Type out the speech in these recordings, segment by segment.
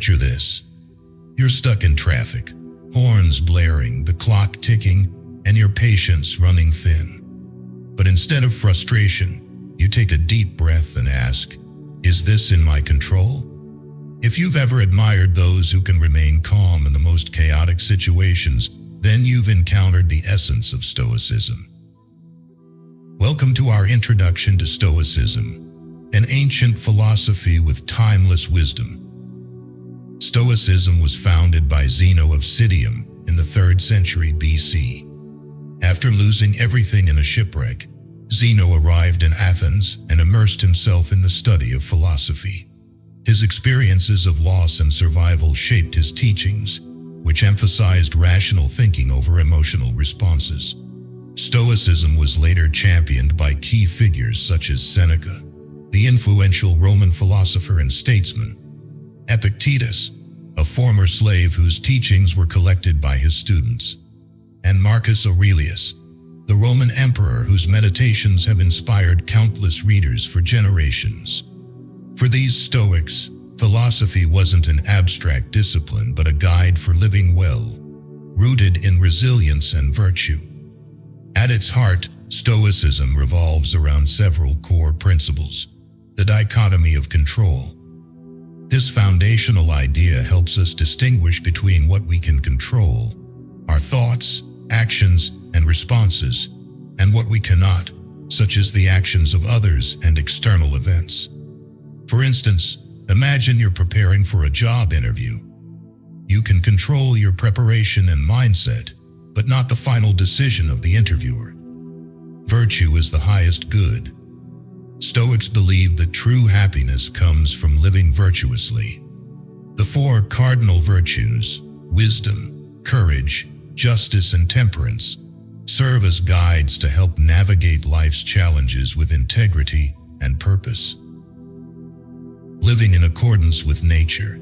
Picture this. You're stuck in traffic, horns blaring, the clock ticking, and your patience running thin. But instead of frustration, you take a deep breath and ask, is this in my control? If you've ever admired those who can remain calm in the most chaotic situations, then you've encountered the essence of Stoicism. Welcome to our introduction to Stoicism, an ancient philosophy with timeless wisdom. Stoicism was founded by Zeno of Citium in the 3rd century BC. After losing everything in a shipwreck, Zeno arrived in Athens and immersed himself in the study of philosophy. His experiences of loss and survival shaped his teachings, which emphasized rational thinking over emotional responses. Stoicism was later championed by key figures such as Seneca, the influential Roman philosopher and statesman, Epictetus, a former slave whose teachings were collected by his students, and Marcus Aurelius, the Roman emperor whose meditations have inspired countless readers for generations. For these Stoics, philosophy wasn't an abstract discipline but a guide for living well, rooted in resilience and virtue. At its heart, Stoicism revolves around several core principles. The dichotomy of control. This foundational idea helps us distinguish between what we can control, our thoughts, actions, and responses, and what we cannot, such as the actions of others and external events. For instance, imagine you're preparing for a job interview. You can control your preparation and mindset, but not the final decision of the interviewer. Virtue is the highest good. Stoics believe that true happiness comes from living virtuously. The 4 cardinal virtues, wisdom, courage, justice, and temperance, serve as guides to help navigate life's challenges with integrity and purpose. Living in accordance with nature.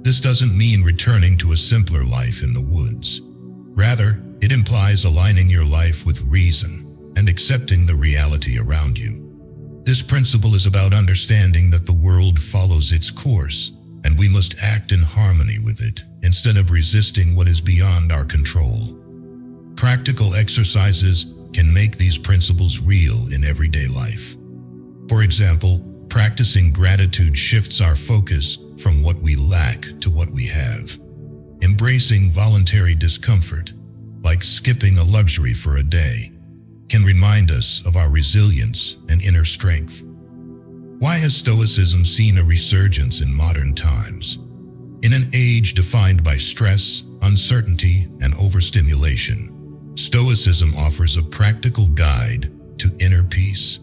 This doesn't mean returning to a simpler life in the woods. Rather, it implies aligning your life with reason and accepting the reality around you. This principle is about understanding that the world follows its course, and we must act in harmony with it instead of resisting what is beyond our control. Practical exercises can make these principles real in everyday life. For example, practicing gratitude shifts our focus from what we lack to what we have. Embracing voluntary discomfort, like skipping a luxury for a day, can remind us of our resilience and inner strength. Why has Stoicism seen a resurgence in modern times? In an age defined by stress, uncertainty, and overstimulation, Stoicism offers a practical guide to inner peace.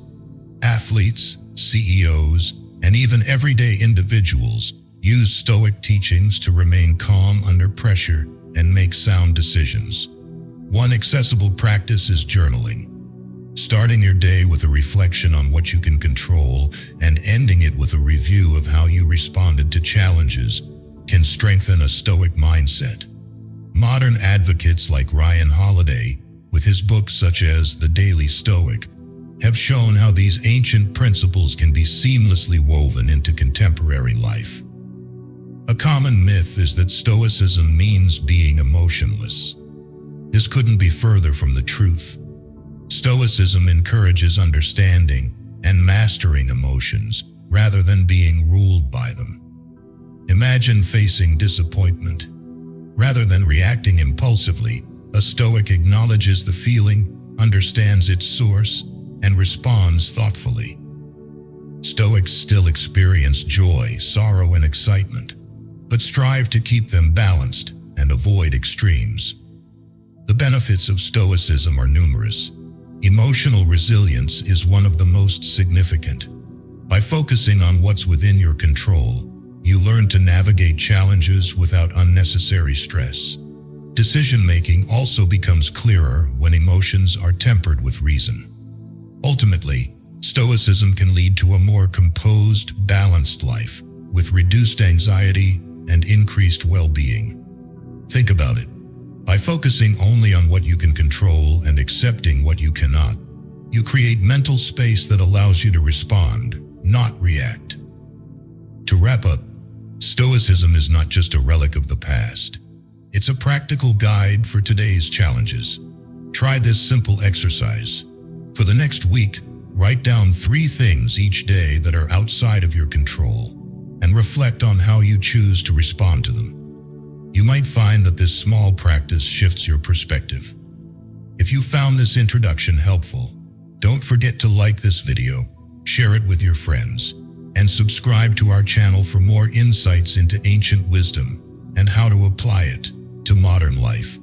Athletes, CEOs, and even everyday individuals use Stoic teachings to remain calm under pressure and make sound decisions. One accessible practice is journaling. Starting your day with a reflection on what you can control and ending it with a review of how you responded to challenges can strengthen a Stoic mindset. Modern advocates like Ryan Holiday, with his books such as The Daily Stoic, have shown how these ancient principles can be seamlessly woven into contemporary life. A common myth is that Stoicism means being emotionless. This couldn't be further from the truth. Stoicism encourages understanding and mastering emotions rather than being ruled by them. Imagine facing disappointment. Rather than reacting impulsively, a Stoic acknowledges the feeling, understands its source, and responds thoughtfully. Stoics still experience joy, sorrow, and excitement, but strive to keep them balanced and avoid extremes. The benefits of Stoicism are numerous. Emotional resilience is one of the most significant. By focusing on what's within your control, you learn to navigate challenges without unnecessary stress. Decision-making also becomes clearer when emotions are tempered with reason. Ultimately, Stoicism can lead to a more composed, balanced life, with reduced anxiety and increased well-being. Think about it. By focusing only on what you can control and accepting what you cannot, you create mental space that allows you to respond, not react. To wrap up, Stoicism is not just a relic of the past. It's a practical guide for today's challenges. Try this simple exercise. For the next week, write down 3 things each day that are outside of your control, and reflect on how you choose to respond to them. You might find that this small practice shifts your perspective. If you found this introduction helpful, don't forget to like this video, share it with your friends, and subscribe to our channel for more insights into ancient wisdom and how to apply it to modern life.